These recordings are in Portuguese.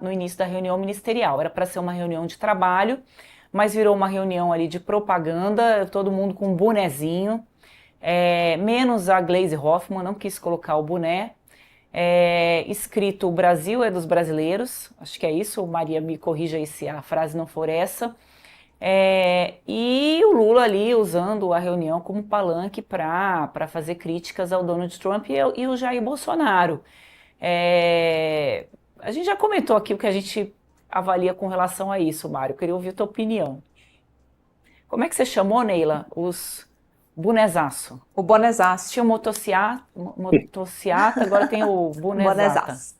no início da reunião ministerial. Era para ser uma reunião de trabalho, mas virou uma reunião ali de propaganda, todo mundo com um bonezinho, menos a Gleisi Hoffmann, não quis colocar o boné. Escrito "O Brasil é dos brasileiros", acho que é isso, Maria me corrija aí se a frase não for essa. E o Lula ali usando a reunião como palanque para fazer críticas ao Donald Trump e o Jair Bolsonaro. A gente já comentou aqui o que a gente avalia com relação a isso, Mário. Eu queria ouvir a tua opinião. Como é que você chamou, Neila, os bonezaço? O bonezaço. Tinha o motociata, agora tem o bonezata. Bonezaço.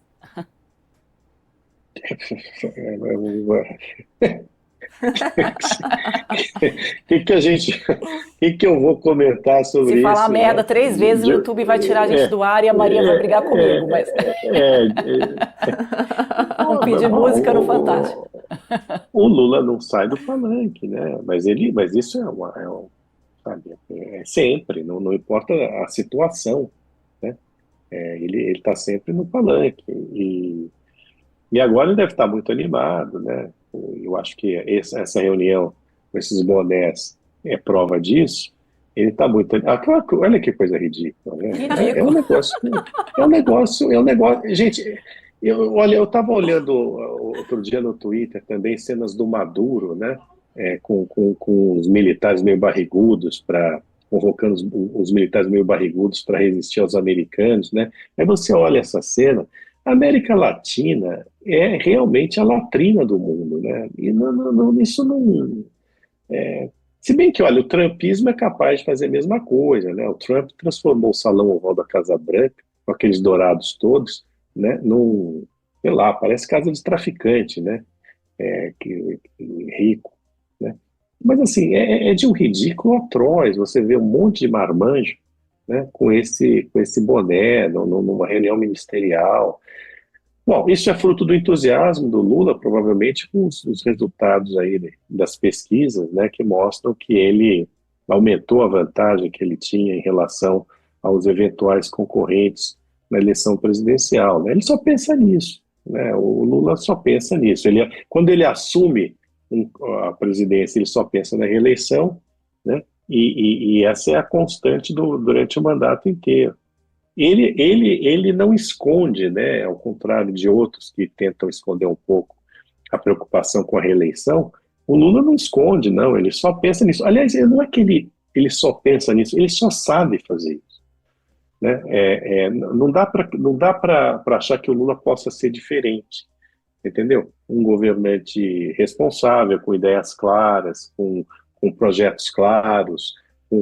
Que a gente, que eu vou comentar Se sobre falar isso, merda né? 3 vezes, o YouTube vai tirar a gente do ar e a Maria vai brigar comigo, mas vamos pedir música no Fantástico. o Lula não sai do palanque, né? Mas isso sabe, é sempre, não importa a situação, né? Ele está sempre no palanque e agora ele deve estar muito animado, né? Eu acho que essa reunião com esses bonés é prova disso. Ele está muito. Olha que coisa ridícula, né? É um Ridículo. negócio. É um negócio. Gente, olha, eu estava olhando outro dia no Twitter também cenas do Maduro, né? Com os militares meio barrigudos convocando os militares meio barrigudos para resistir aos americanos, né? Aí você olha essa cena. A América Latina é realmente a latrina do mundo, né? E isso não. Se bem que, olha, o trumpismo é capaz de fazer a mesma coisa, né? O Trump transformou o Salão Oval da Casa Branca, com aqueles dourados todos, né? Sei lá, parece casa de traficante, né? Rico, né? Mas, assim, é de um ridículo atroz. Você vê um monte de marmanjo, né? Com esse boné, numa reunião ministerial. Bom, isso é fruto do entusiasmo do Lula, provavelmente com os resultados aí das pesquisas, né, que mostram que ele aumentou a vantagem que ele tinha em relação aos eventuais concorrentes na eleição presidencial, né? Ele só pensa nisso, né? O Lula só pensa nisso. Quando ele assume a presidência, ele só pensa na reeleição, né? E essa é a constante durante o mandato inteiro. Ele não esconde, né, ao contrário de outros que tentam esconder um pouco a preocupação com a reeleição, o Lula não esconde, não, ele só pensa nisso. Aliás, não é que ele só pensa nisso, ele só sabe fazer isso. Né? Não dá para achar que o Lula possa ser diferente, entendeu? Um governante responsável, com ideias claras, com projetos claros,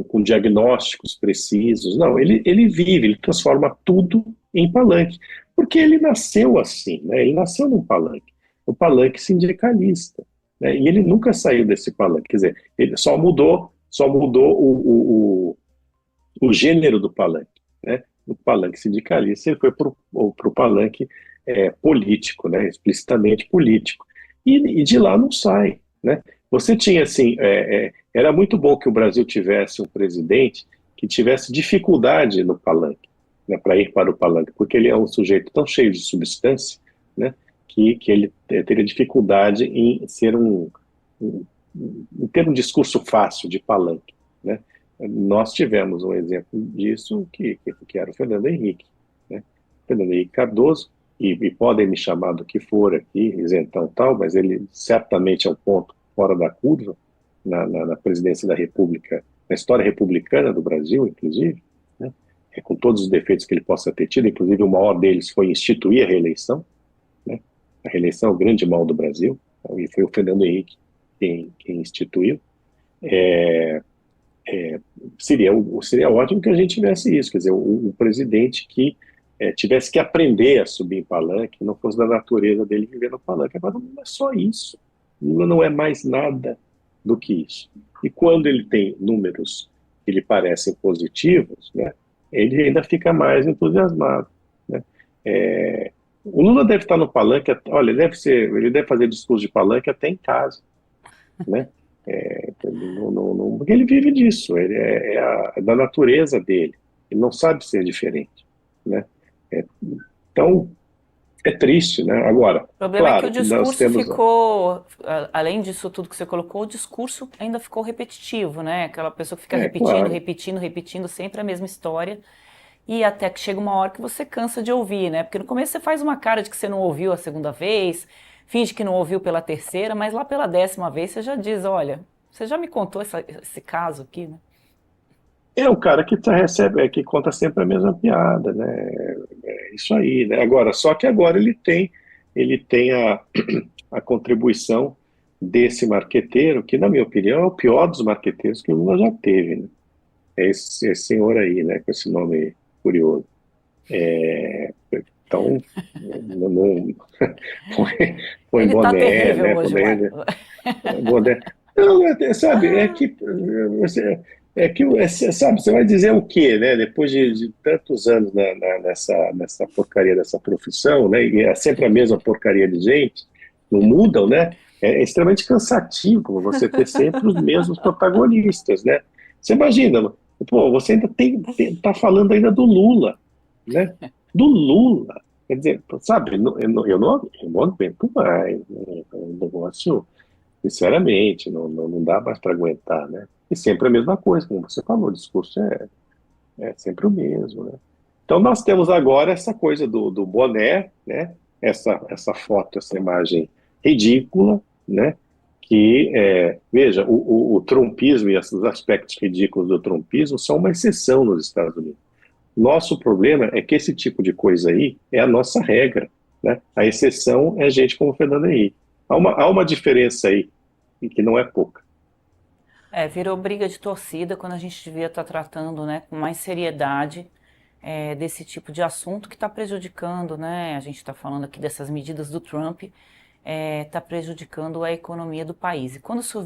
com diagnósticos precisos. Não, ele vive, ele transforma tudo em palanque, porque ele nasceu assim, né? Ele nasceu num palanque, o palanque sindicalista, né? E ele nunca saiu desse palanque, quer dizer, ele só mudou o gênero do palanque, né? O palanque sindicalista ele foi para o palanque político, né? Explicitamente político. E de lá não sai, né? Você tinha assim, era muito bom que o Brasil tivesse um presidente que tivesse dificuldade no palanque, né, para ir para o palanque, porque ele é um sujeito tão cheio de substância, né, que ele teria dificuldade em em ter um discurso fácil de palanque, né? Nós tivemos um exemplo disso que era o Fernando Henrique, né? Fernando Henrique Cardoso, e podem me chamar do que for aqui, isentão tal, mas ele certamente é um ponto fora da curva na presidência da República, na história republicana do Brasil, inclusive, né? Com todos os defeitos que ele possa ter tido, inclusive o maior deles foi instituir a reeleição, né? A reeleição é o grande mal do Brasil, e foi o Fernando Henrique quem instituiu. Seria ótimo que a gente tivesse isso, quer dizer, um presidente que tivesse que aprender a subir em palanque, não fosse da natureza dele viver no palanque. Agora não é só isso. Lula não é mais nada do que isso. E quando ele tem números que lhe parecem positivos, né, ele ainda fica mais entusiasmado. Né? O Lula deve estar no palanque, olha, ele deve fazer discurso de palanque até em casa, né? Porque ele vive disso, é da natureza dele, ele não sabe ser diferente, né? Então, é triste, né? Agora, O problema é que o claro que nós discurso temos. ficou, além disso tudo que você colocou, o discurso ainda ficou repetitivo, né? Aquela pessoa que fica É, repetindo, claro. repetindo, repetindo sempre a mesma história. E até que chega uma hora que você cansa de ouvir, né? Porque no começo você faz uma cara de que você não ouviu a segunda vez, finge que não ouviu pela terceira, mas lá pela 10ª vez você já diz, olha, você já me contou esse caso aqui, né? É o cara que recebe, que conta sempre a mesma piada, né? É isso aí, né? Agora, só que agora ele tem a contribuição desse marqueteiro, que, na minha opinião, é o pior dos marqueteiros que o Lula já teve, né? É esse senhor aí, né? Com esse nome curioso. Então, não põe, põe Ele tá boné, terrível né? hoje, Marco. Boné. Não, sabe, sabe, você vai dizer o quê, né? Depois de tantos anos nessa porcaria dessa profissão, né? E é sempre a mesma porcaria de gente, não mudam, né? É extremamente cansativo você ter sempre os mesmos protagonistas, né? Você imagina, pô, você ainda tá falando ainda do Lula, né? Do Lula. Quer dizer, sabe, eu não aguento mais, né? É um negócio. Sinceramente, não dá mais para aguentar, né? E sempre a mesma coisa, como você falou, o discurso é sempre o mesmo, né? Então nós temos agora essa coisa do boné, né? Essa foto, essa imagem ridícula, né? Que, veja, o trumpismo e os aspectos ridículos do trumpismo são uma exceção nos Estados Unidos. Nosso problema é que esse tipo de coisa aí é a nossa regra, né? A exceção é gente como o Fernando Henrique. Há uma diferença aí, e que não é pouca. É, virou briga de torcida quando a gente devia estar tratando, né, com mais seriedade desse tipo de assunto que está prejudicando, né? A gente está falando aqui dessas medidas do Trump, está prejudicando a economia do país. E quando isso